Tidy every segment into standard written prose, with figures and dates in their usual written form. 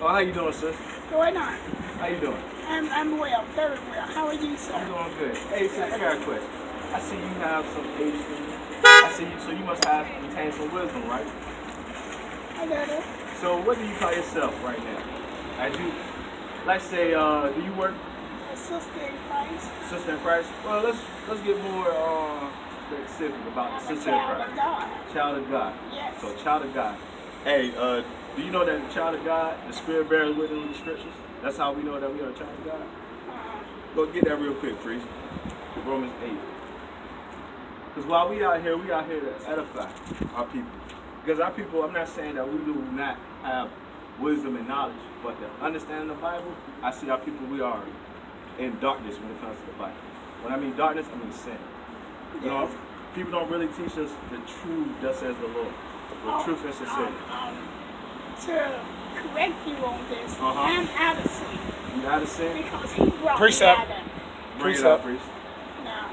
Oh, how you doing, sis? Going on? How you doing? I'm well, very well. How are you, sir? I'm doing good. Hey, sis, I got a question. I see you have some age. I see you, so you must have obtained some wisdom, right? I got it. So, what do you call yourself right now? As you, let's say, do you work? A sister in Christ. Sister in Christ. Well, let's get more specific about the I'm a sister in child Christ. of God. Child of God. Yes. So, child of God. Hey, do you know that the child of God, the Spirit bears witness in the scriptures? That's how we know that we are a child of God. Go get that real quick, priest. Romans 8. Because while we out here to edify our people. Because our people, I'm not saying that we do not have wisdom and knowledge, but to understand the Bible, I see our people, we are in darkness when it comes to the Bible. When I mean darkness, I mean sin. You know, people don't really teach us the truth, thus says the Lord. The truth and sincerity. To correct you on this, I'm out of sin. You out of sin? Because he brought Precept. me out of Bring it out, priest. No.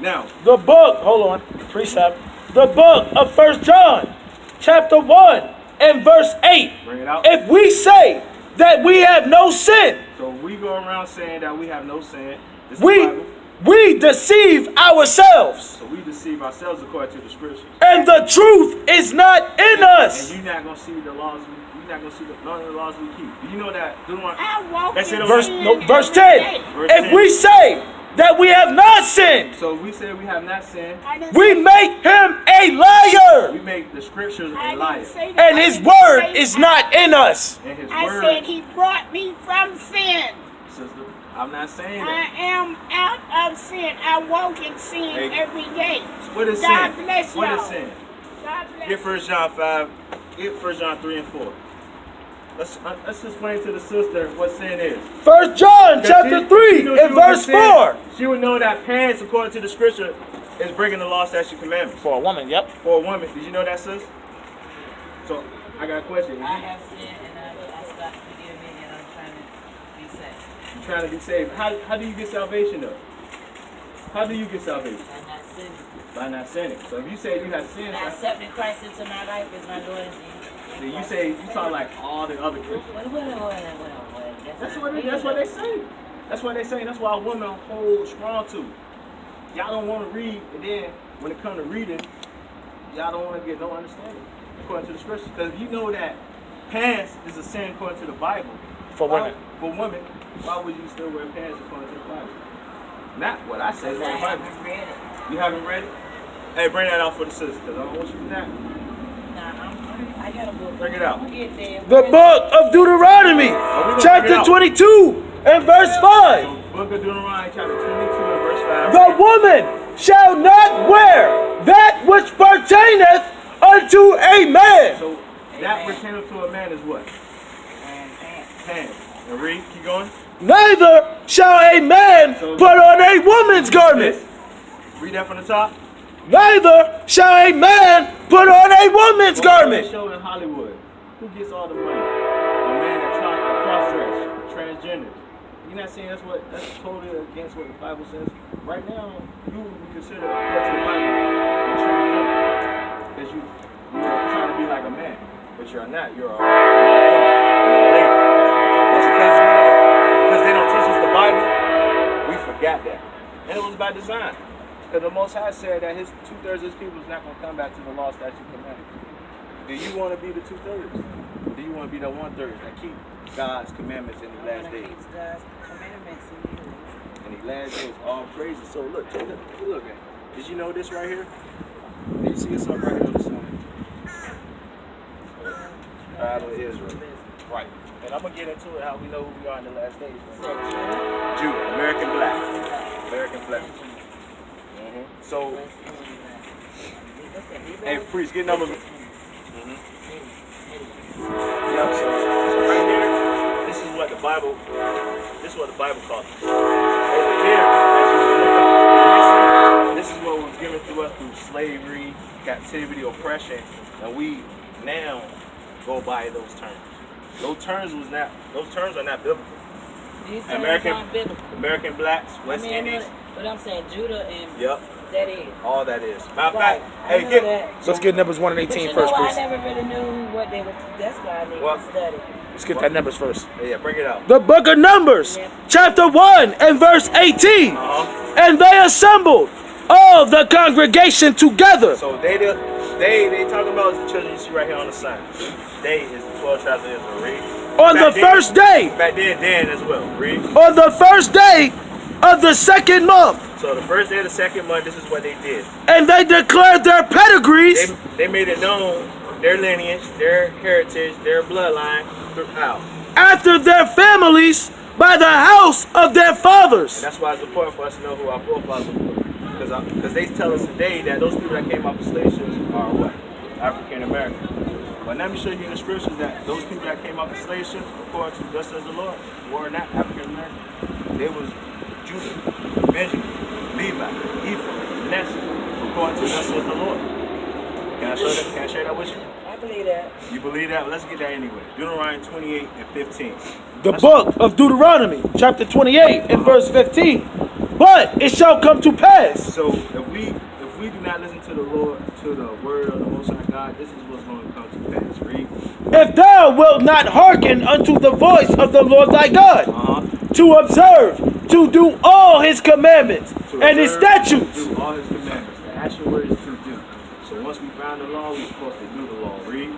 Now, The book, hold on, precept. The book of 1 John, chapter 1 and verse 8. bring it out. If we say that we have no sin, So we go around saying that we have no sin. This is the Bible. we deceive ourselves, So we deceive ourselves according to the scriptures. and the truth is not in us. And you're not gonna see the laws. You're not gonna see none of the laws we keep. Do you know that? I walk That's in it, Verse, sin no, verse every 10. day. Verse If 10. we say that we have not sinned, So we say we have not sinned. I didn't we say- make him a liar, We make the scriptures I a liar. didn't say that. and I his didn't word say is that. not in us. And his I word, said he brought me from sin. sister. I'm not saying I that. am out of sin. I walk in sin Hey. every day. What is God sin? bless What is y'all. sin? God bless Get 1 John 5. Get 1 John 3 and 4. Let's explain to the sister what sin is. 1 John Because chapter she 3 knew she and was verse in sin. 4. She would know that pants, according to the scripture, is breaking the law, statute, commandments. For a woman, yep. For a woman. Did you know that, sis? So I got a question. I have sinned and I stopped forgive me and I'm trying to be saved. You're trying to get saved. How do you get salvation though? How do you get salvation? I'm not sinning. By not sinning. So if you say you have sinned, I accepted Christ into my life as my Lord and Savior. then you say you talk like all the other Christians. Well. That's what they say. That's what they say. That's why women hold strong to. Y'all don't want to read, and then when it comes to reading, y'all don't want to get no understanding according to the scriptures. Because if you know that pants is a sin according to the Bible, For women. For women, why would you still wear pants according to the Bible? Not what I say, I what the Bible. haven't read it. You haven't read it? Hey, bring that out for the sisters, because I don't want you to do that. I got a book. Bring it out. We'll get there. The book of Deuteronomy, gonna bring it chapter out. 22 and verse 5. So, Book of Deuteronomy, chapter 22 and verse 5. The woman shall not wear that which pertaineth unto a man. So that pertaining to a man is what? Pants. And read, keep going. Neither shall a man put on a woman's garment. Read that from the top. Neither shall a man put on a woman's garment. Show in Hollywood. Who gets all the money? The man that tries to cross-dress, transgender. You're not saying that's totally against what the Bible says. Right now, you would be considered according to the Bible a transgender. Because you're trying to be like a man. But you're not. You're a lady. It's because they don't teach us the Bible, we forgot that. And it was by design. Because the Most High said that 2/3 of his people is not going to come back to the law, statute, commandments. Do you want to be the 2/3? Do you want to be the 1/3 that keep God's commandments in the last days? God's commandments in you. In the last days, all praises. So look at it. Did you know this right here? Did you see yourself right here on the sun? Tribe of Israel. Right. And I'm going to get into it how we know who we are in the last days. Judah. American black. American black. So, hey, priest, get number. Yep, so right here, this is what the Bible calls it. Over here, as you look up, this is what was given to us through slavery, captivity, oppression, and we now go by those terms. Those terms are not biblical. These terms aren't biblical. American blacks, West Indies. But I'm saying Judah and Yep. that is. All that is. Matter of Right. fact, I hey, know get. that. Let's get Numbers 1 and But 18 you first, know, I please. never really knew what they were. That's why I need to study. Let's get that Numbers first. Yeah, bring it out. The book of Numbers, chapter 1 and verse 18. And they assembled all the congregation together. So they talking about the children you see right here on the sign. They is the 12 tribes of Israel. Read. On the first day. Back then, Dan as well. Read. On the first day of the second month. So the first day of the second month, this is what they did. And they declared their pedigrees. They made it known, their lineage, their heritage, their bloodline throughout. After their families by the house of their fathers. And that's why it's important for us to know who our forefathers were. Because they tell us today that those people that came off the slave ships are what? African American. But let me show you in the scriptures that those people that came off the slave ships, according to thus says the Lord, were not African American. They was Judah, Benjamin, Levi, Ephraim, Manasseh, according to thus says the Lord. Can I show that? Can I share that with you? I believe that. You believe that? Well, let's get that anyway. Deuteronomy 28 and 15. The book of Deuteronomy, chapter 28 and verse 15. But it shall come to pass. So if we do not listen to the Lord, to the word of the Most High God, this is what's going to come to pass. Read. If thou wilt not hearken unto the voice of the Lord thy God, to observe, to do all his commandments and his statutes. To do all his commandments. The actual word is to do. So once we found the law, we're supposed to do the law. Read.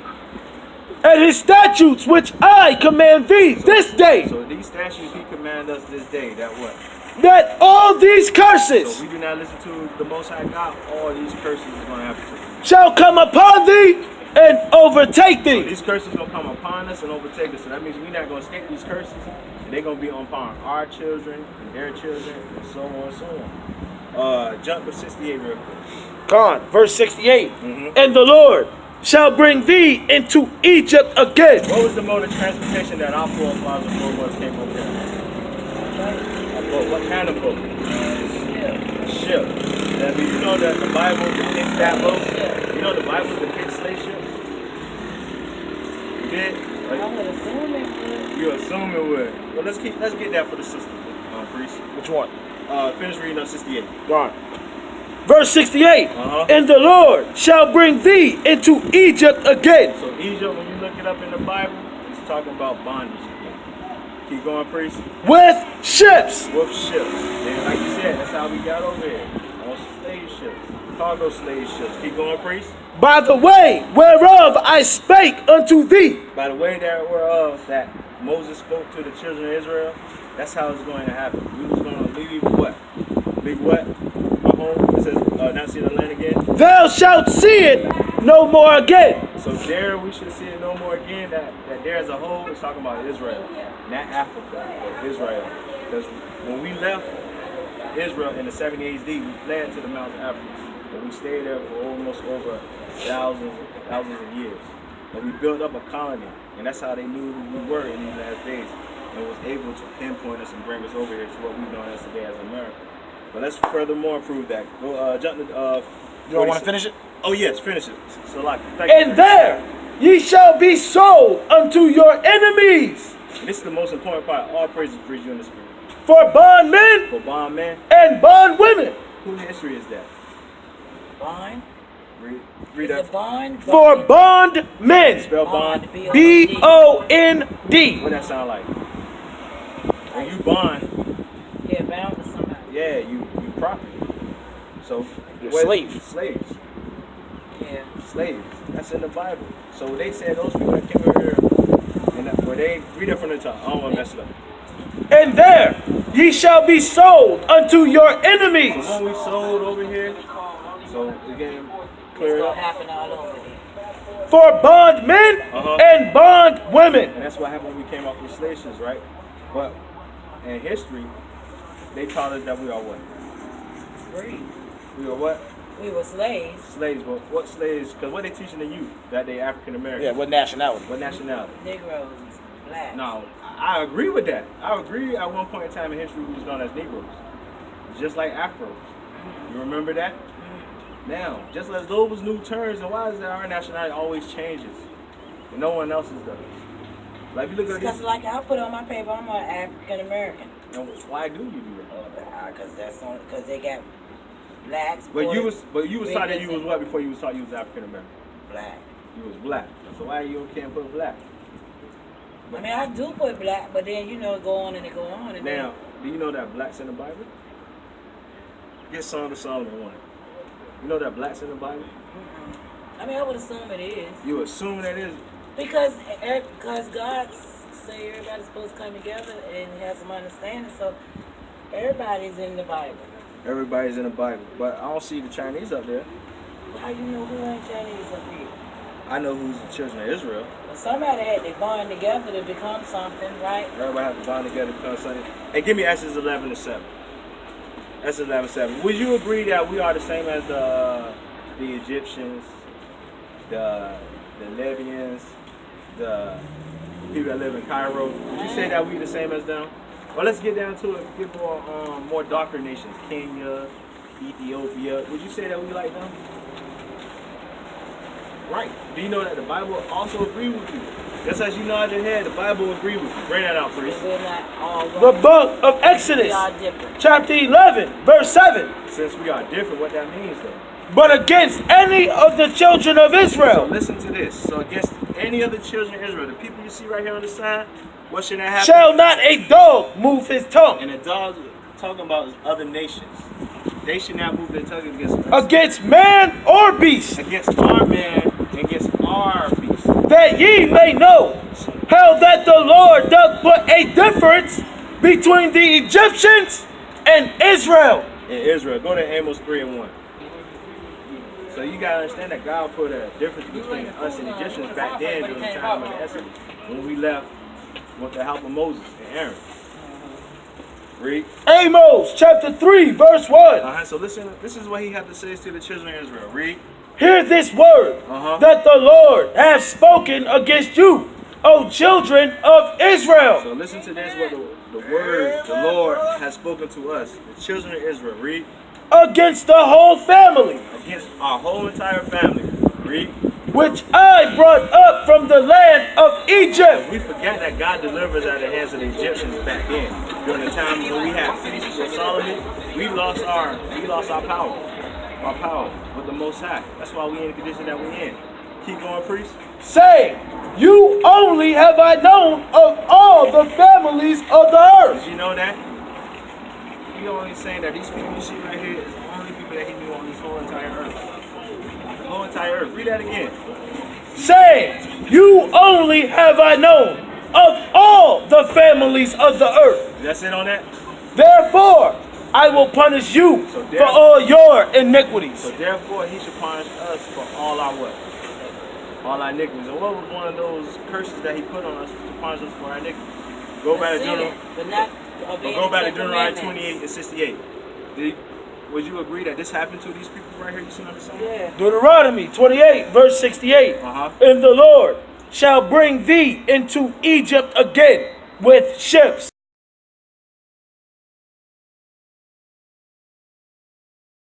And his statutes which I command thee this day. So these statutes he commanded us this day, that what? That all these curses So we do not listen to the Most High God, all these curses is going to happen to us. shall come upon thee and overtake So thee. these curses going to come upon us and overtake us. So that means we're not going to escape these curses. They're going to be upon our children and their children and so on and so on. Jump to 68 real quick. Come on, verse 68. And the Lord shall bring thee into Egypt again. What was the mode of transportation that our forefathers and foremothers came over here? A boat. What kind of boat? A ship. Now, do you know that the Bible depicts that boat? You know the Bible depicts slave ships? You did? I would assume it would. You assume it would. Well, let's get that for the sister, priest. Which one? Finish reading up 68. Go on. Verse 68. And the Lord shall bring thee into Egypt again. So Egypt, when you look it up in the Bible, it's talking about bondage again. Keep going, priest. With ships. With ships. And like you said, that's how we got over here. On slave ships. Cargo slave ships. Keep going, priest. By the way whereof I spake unto thee. By the way whereof that Moses spoke to the children of Israel, that's how it's going to happen. We was going to leave what? Leave what? Home. It says, not see the land again. Thou shalt see it no more again. So there we should see it no more again. That there as a whole is talking about Israel, not Africa, but Israel. Because when we left Israel in the 70 AD, we fled to the mountains of Africa. And we stayed there for almost over thousands of years. And we built up a colony. And that's how they knew who we were in these last days. And was able to pinpoint us and bring us over here to what we know as today as America. But let's furthermore prove that. Go jump to You don't want to finish it? Oh yes, finish it. So like, and there ye shall be sold unto your enemies. And this is the most important part. All praises for you in the spirit. For bondmen. For bondmen. And bondwomen. Whose history is that? Bond? Read Is up. it bond? For bondmen. Spell bond. B-O-N-D. What that sound like? When you bond. Yeah, bound to somebody. Yeah, you property. So You're slaves. Slaves. Yeah. Slaves. That's in the Bible. So they said those people that came over here, and where they read it from the top. I don't want to mess it up. And there ye shall be sold unto your enemies. So when we sold over here, so again, clear It's it gonna up. happen all over there. For bondmen and bondwomen. And that's what happened when we came off the slave ships, right? But in history, they taught us that we are what? Free. We are what? We were slaves. Slaves. But what slaves? Because what they teaching the youth? That they African American. Yeah, what nationality? What nationality? Negroes. Black. No, I agree with that. I agree at one point in time in history we was known as Negroes. Just like Afros. You remember that? Now, just as those new terms, and why is it our nationality always changes? And no one else's does. Like you look at Because this. like I put on my paper, I'm an African American. Why do you do that? Because that's on. Because they got blacks. But you was taught that you Niggas was what before you was taught you was African American? black. You was black. So why you can't put black? I mean, I do put black, but then, you know, it go on and it go on. And Now, do you know that black's in the Bible? Get Song of Solomon 1. You know that black's in the Bible? I mean, I would assume it is. You assume that is? Because God say everybody's supposed to come together and have some understanding, so everybody's in the Bible. Everybody's in the Bible, but I don't see the Chinese up there. How you know who ain't Chinese up here? I know who's the children of Israel. Well, somebody had to bond together to become something, right? Everybody have to bond together to become something. Hey, give me Exodus 11:7. Exodus 11:7. Would you agree that we are the same as the Egyptians, the Libyans, the people that live in Cairo? Would you say that we the same as them? Well, let's get down to it. Get more darker nations, Kenya, Ethiopia. Would you say that we like them? Right. Do you know that the Bible also agrees with you? Just as you nod your head, the Bible will agree with you. Bring that out, priest. We're not all The book of Exodus, we are different. chapter 11, verse 7. Since we are different, what that means, though. But against any of the children of So Israel listen to this. So against any of the children of Israel, the people you see right here on the side, what should that happen? shall not a dog move his tongue And the dogs talking about is other nations. They should not move their tongue against us. against man or beast, Against our man, against our beast. that ye may know how that the Lord doth put a difference between the Egyptians and Israel. In Israel. Go to Amos 3:1. So you gotta understand that God put a difference between us and Egyptians back then during the time of the Exodus, when we left with the help of Moses and Aaron. Read. Amos chapter 3, verse 1. So listen, this is what he had to say to the children of Israel. Read. Hear this word that the Lord hath spoken against you, O children of Israel. So listen to this, what the word the Lord has spoken to us, the children of Israel. Read. Against the whole family, Against our whole entire family. Read. which I brought up from the land of Egypt. We forget that God delivered us out of the hands of the Egyptians back then. During the time when we had peace with Solomon, we lost our power. Our power with the Most High. That's why we in the condition that we're in. Keep going, priest. Saying, you only have I known of all the families of the earth. Did you know that? He only saying that these people you see right here is the only people that he knew on this whole entire earth. The whole entire earth. Read that again. Saying, you only have I known of all the families of the earth. That's it on that? Therefore, I will punish you for all your iniquities. So therefore, he should punish us for all our what? All our iniquities. And what was one of those curses that he put on us to punish us for our iniquities? Go back to Deuteronomy 28:68. Would you agree that this happened to these people right here? You see what I'm saying? Yeah. Deuteronomy 28, verse 68. And the Lord shall bring thee into Egypt again with ships